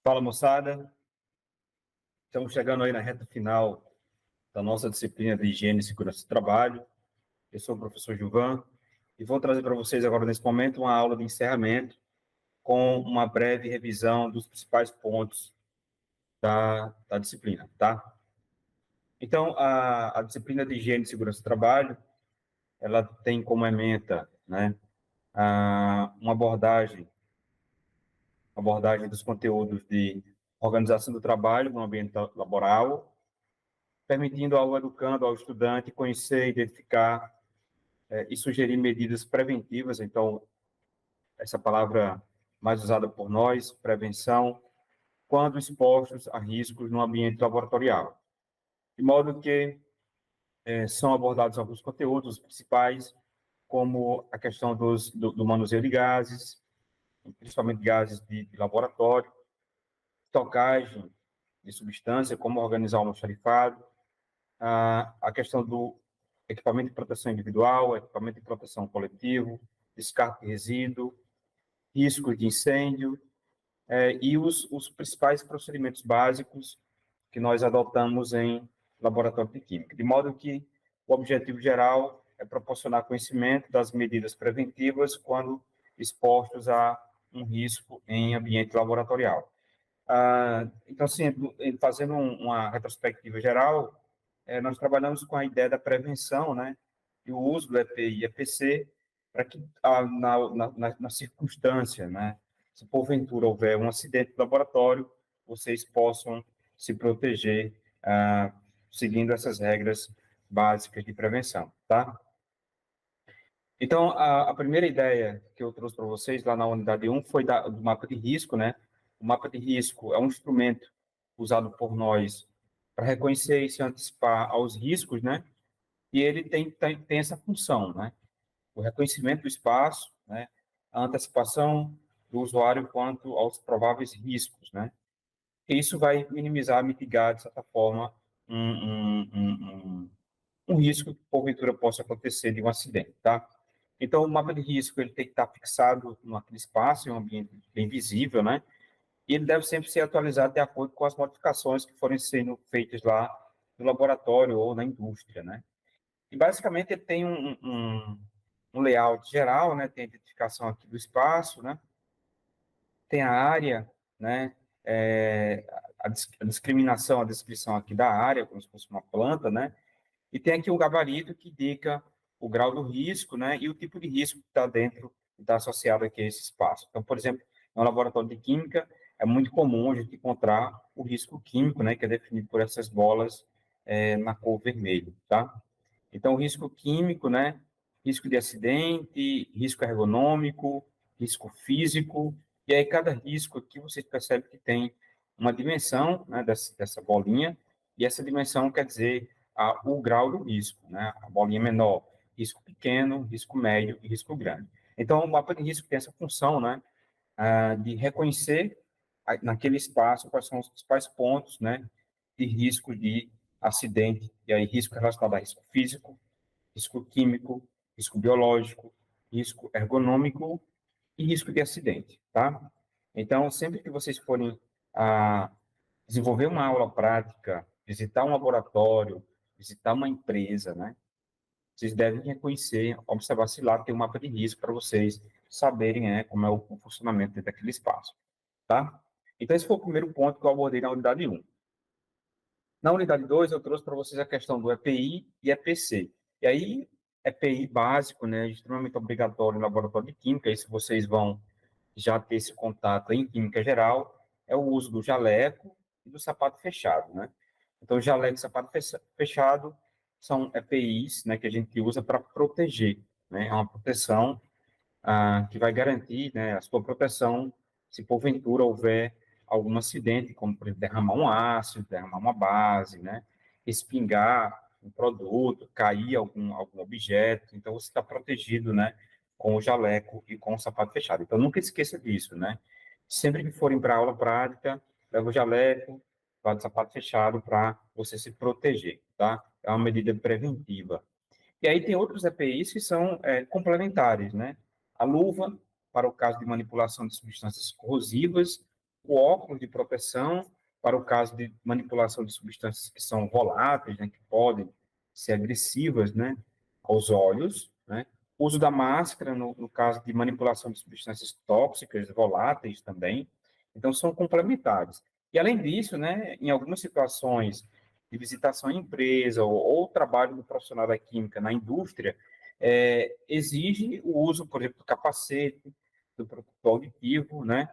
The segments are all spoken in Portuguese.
Fala, moçada. Estamos chegando aí na reta final da nossa disciplina de Higiene e Segurança do Trabalho. Eu sou o professor Gilvan e vou trazer para vocês agora, nesse momento, uma aula de encerramento com uma breve revisão dos principais pontos da disciplina, tá? Então, a disciplina de Higiene e Segurança do Trabalho, ela tem como ementa, né, uma abordagem dos conteúdos de organização do trabalho no ambiente laboral, permitindo ao educando, ao estudante, conhecer, identificar e sugerir medidas preventivas. Então, essa palavra mais usada por nós, prevenção, quando expostos a riscos no ambiente laboratorial. De modo que são abordados alguns conteúdos principais, como a questão do manuseio de gases, principalmente gases de laboratório, estocagem de substância, como organizar o almoxarifado, a questão do equipamento de proteção individual, equipamento de proteção coletivo, descarte de resíduo, riscos de incêndio, e os principais procedimentos básicos que nós adotamos em laboratório de química. De modo que o objetivo geral é proporcionar conhecimento das medidas preventivas quando expostos a um risco em ambiente laboratorial. Então, assim, fazendo uma retrospectiva geral, nós trabalhamos com a ideia da prevenção, né, e o uso do EPI e EPC para que, na circunstância, né, se porventura houver um acidente no laboratório, vocês possam se proteger seguindo essas regras básicas de prevenção, tá? Então, a primeira ideia que eu trouxe para vocês lá na unidade 1 foi do mapa de risco, né? O mapa de risco é um instrumento usado por nós para reconhecer e se antecipar aos riscos, né? E ele tem essa função, né? O reconhecimento do espaço, né? A antecipação do usuário quanto aos prováveis riscos, né? E isso vai minimizar, mitigar, de certa forma, um risco que, porventura, possa acontecer de um acidente, tá? Então, o mapa de risco ele tem que estar fixado naquele espaço, em um ambiente bem visível, né? E ele deve sempre ser atualizado de acordo com as modificações que forem sendo feitas lá no laboratório ou na indústria, né? E, basicamente, ele tem um layout geral, né? Tem a identificação aqui do espaço, né? Tem a área, né? A discriminação, a descrição aqui da área, como se fosse uma planta, né? E tem aqui o gabarito que indica o grau do risco, né, e o tipo de risco que está dentro, que está associado aqui a esse espaço. Então, por exemplo, no laboratório de química, é muito comum a gente encontrar o risco químico, né, que é definido por essas bolas na cor vermelho, tá? Então, o risco químico, né, risco de acidente, risco ergonômico, risco físico, e aí cada risco aqui vocês percebem que tem uma dimensão, né, dessa bolinha, e essa dimensão quer dizer o grau do risco, né? A bolinha menor, risco pequeno, risco médio e risco grande. Então, o mapa de risco tem essa função, né, de reconhecer naquele espaço quais são os principais pontos, né, de risco de acidente, e aí risco relacionado a risco físico, risco químico, risco biológico, risco ergonômico e risco de acidente, tá? Então, sempre que vocês forem desenvolver uma aula prática, visitar um laboratório, visitar uma empresa, né? Vocês devem reconhecer, observar se lá tem um mapa de risco para vocês saberem como é o funcionamento dentro daquele espaço, tá? Então, esse foi o primeiro ponto que eu abordei na unidade 1. Na unidade 2, eu trouxe para vocês a questão do EPI e EPC. E aí, EPI básico, né, extremamente obrigatório no laboratório de química, isso vocês vão já ter esse contato em química geral, é o uso do jaleco e do sapato fechado, né? Então, jaleco e sapato fechado são EPIs, né, que a gente usa para proteger, né? É uma proteção que vai garantir, né, a sua proteção se porventura houver algum acidente, como por exemplo, derramar um ácido, derramar uma base, né, espingar um produto, cair algum objeto. Então, você está protegido, né, com o jaleco e com o sapato fechado. Então, nunca esqueça disso, né? Sempre que forem para aula prática, leva o jaleco, vá de sapato fechado para você se proteger, tá? É uma medida preventiva. E aí tem outros EPIs que são complementares, né? A luva, para o caso de manipulação de substâncias corrosivas, o óculos de proteção para o caso de manipulação de substâncias que são voláteis, né, que podem ser agressivas, né, aos olhos, né? O uso da máscara no caso de manipulação de substâncias tóxicas, voláteis também. Então, são complementares. E, além disso, né, em algumas situações de visitação em empresa ou trabalho do profissional da química na indústria, exige o uso, por exemplo, do capacete, do protetor auditivo, né?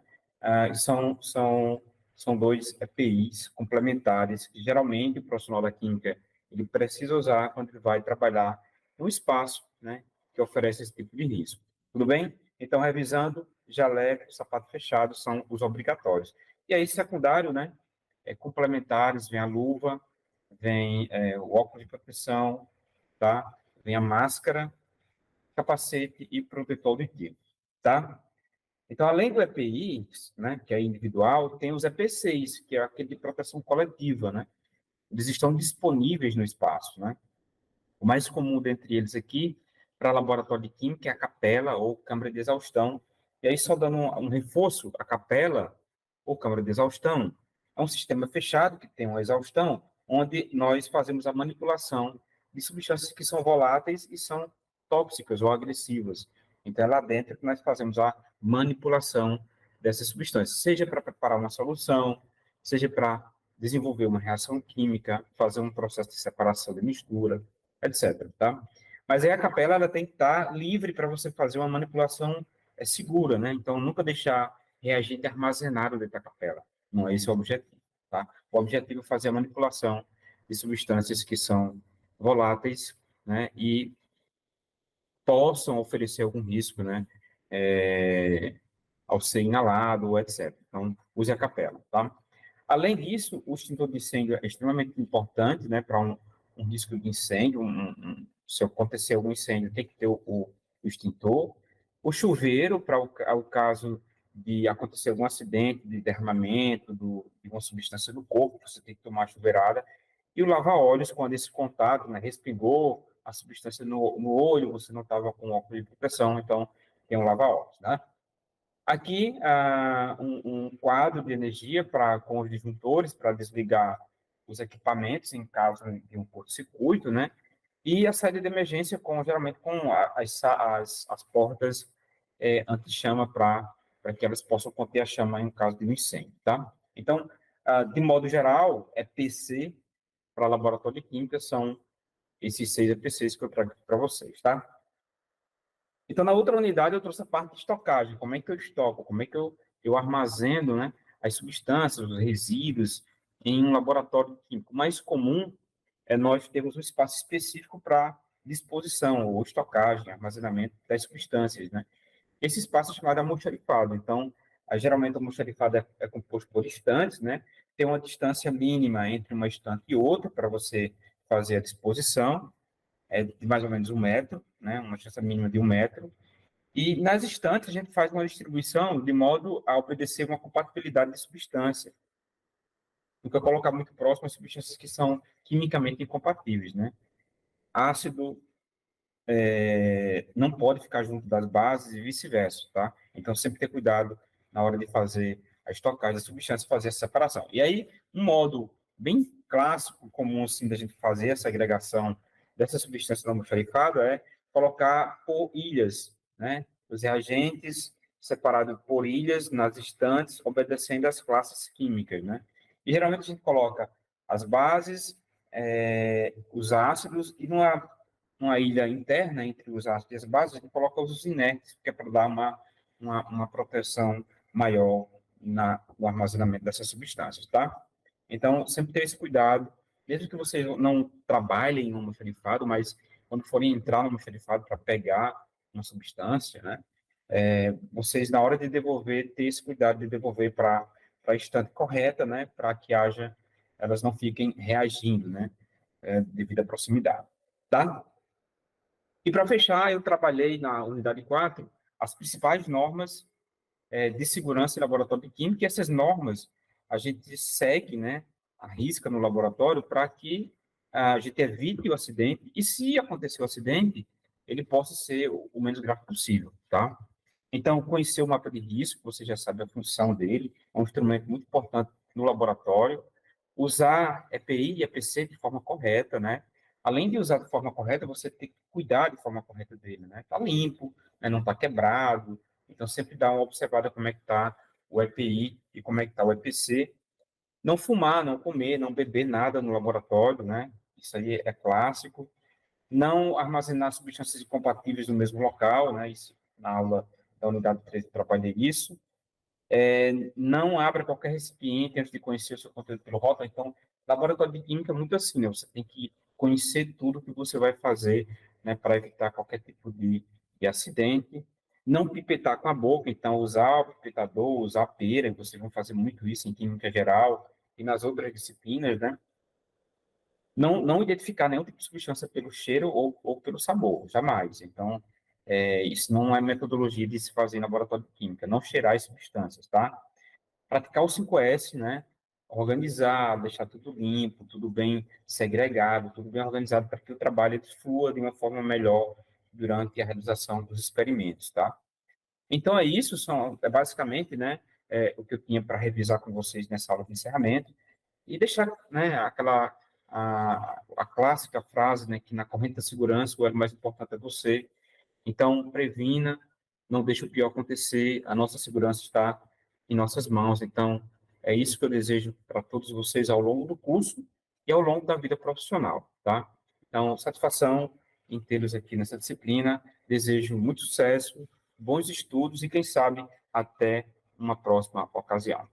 São dois EPIs complementares que geralmente o profissional da química ele precisa usar quando ele vai trabalhar no espaço, né, que oferece esse tipo de risco. Tudo bem? Então, revisando, jaleco, sapato fechado são os obrigatórios. E aí, secundário, né, complementares, vem a luva, vem o óculos de proteção, tá? Vem a máscara, capacete e protetor auditivo, tá? Então, além do EPI, né, que é individual, tem os EPCs, que é aquele de proteção coletiva, né? Eles estão disponíveis no espaço, né? O mais comum dentre eles aqui, para laboratório de química, é a capela ou câmara de exaustão. E aí, só dando um reforço, a capela ou câmara de exaustão é um sistema fechado que tem uma exaustão, onde nós fazemos a manipulação de substâncias que são voláteis e são tóxicas ou agressivas. Então, é lá dentro que nós fazemos a manipulação dessas substâncias, seja para preparar uma solução, seja para desenvolver uma reação química, fazer um processo de separação de mistura, etc. Tá? Mas aí a capela ela tem que estar livre para você fazer uma manipulação segura, né? Então, nunca deixar reagente armazenado dentro da capela. Não é esse o objetivo. Tá? O objetivo é fazer a manipulação de substâncias que são voláteis, né? E possam oferecer algum risco, né? Ao ser inalado, etc. Então, use a capela, tá? Além disso, o extintor de incêndio é extremamente importante, né, para um risco de incêndio. Se acontecer algum incêndio, tem que ter o extintor. O chuveiro, para o caso de acontecer algum acidente de derramamento de uma substância do corpo, você tem que tomar a chuveirada. E o lava-olhos, quando esse contato, né, respingou a substância no olho, você não estava com óculos de proteção, então tem um lava-olhos, né? Aqui, um quadro de energia com os disjuntores para desligar os equipamentos em caso de um curto-circuito, né? E a saída de emergência, geralmente com as portas anti-chama para que elas possam conter a chama em caso de um incêndio, tá? Então, de modo geral, EPC para laboratório de química são esses 6 EPCs que eu trago aqui para vocês, tá? Então, na outra unidade, eu trouxe a parte de estocagem. Como é que eu estoco? Como é que eu armazeno, né, as substâncias, os resíduos em um laboratório químico? O mais comum é nós termos um espaço específico para disposição ou estocagem, armazenamento das substâncias, né? Esse espaço é chamado almoxarifado. Então, geralmente, o almoxarifado é composto por estantes, né? Tem uma distância mínima entre uma estante e outra para você fazer a disposição, de mais ou menos 1 metro, né? Uma distância mínima de 1 metro. E nas estantes a gente faz uma distribuição de modo a obedecer uma compatibilidade de substância. Nunca colocar muito próximo as substâncias que são quimicamente incompatíveis, né? Ácido não pode ficar junto das bases e vice-versa, tá? Então, sempre ter cuidado na hora de fazer a estocagem das substâncias, fazer essa separação. E aí, um modo bem clássico, comum, assim, da gente fazer essa agregação dessa substância no almoxarifado é colocar por ilhas, né? Os reagentes separados por ilhas nas estantes, obedecendo às classes químicas, né? E, geralmente, a gente coloca as bases, os ácidos, e numa ilha interna entre os ácidos e as bases, a gente coloca os inertes, que é para dar uma proteção maior no armazenamento dessas substâncias, tá? Então, sempre ter esse cuidado, mesmo que vocês não trabalhem no almoxarifado, mas quando forem entrar no almoxarifado para pegar uma substância, né? Vocês, na hora de devolver, ter esse cuidado de devolver para a estante correta, né? Para que elas não fiquem reagindo, né? Devido à proximidade, tá? E para fechar, eu trabalhei na unidade 4 as principais normas de segurança em laboratório de química, e essas normas a gente segue, né, a risca no laboratório para que a gente evite o acidente, e se acontecer o acidente, ele possa ser o menos grave possível, tá? Então, conhecer o mapa de risco, você já sabe a função dele, é um instrumento muito importante no laboratório. Usar EPI e EPC de forma correta, né? Além de usar de forma correta, você tem que cuidar de forma correta dele, né? Tá limpo, né? Não tá quebrado. Então, sempre dá uma observada como é que tá o EPI e como é que tá o EPC. Não fumar, não comer, não beber nada no laboratório, né? Isso aí é clássico. Não armazenar substâncias incompatíveis no mesmo local, né? Isso, na aula da unidade 3 eu trabalhei isso. Não abra qualquer recipiente antes de conhecer o seu conteúdo pelo rótulo. Então, laboratório de química é muito assim, né? Você tem que conhecer tudo que você vai fazer, né, para evitar qualquer tipo de acidente. Não pipetar com a boca, então usar o pipetador, usar a pera, vocês vão fazer muito isso em química geral e nas outras disciplinas, né? Não identificar nenhum tipo de substância pelo cheiro ou pelo sabor, jamais. Então, isso não é metodologia de se fazer em laboratório de química, não cheirar as substâncias, tá? Praticar o 5S, né? Organizar, deixar tudo limpo, tudo bem segregado, tudo bem organizado para que o trabalho flua de uma forma melhor durante a realização dos experimentos, tá? Então é isso, é basicamente, né, o que eu tinha para revisar com vocês nessa aula de encerramento e deixar, né, a clássica frase, né, que na corrente da segurança o elo mais importante é você. Então, previna, não deixe o pior acontecer, a nossa segurança está em nossas mãos. Então, é isso que eu desejo para todos vocês ao longo do curso e ao longo da vida profissional, tá? Então, satisfação em tê-los aqui nessa disciplina. Desejo muito sucesso, bons estudos e, quem sabe, até uma próxima ocasião.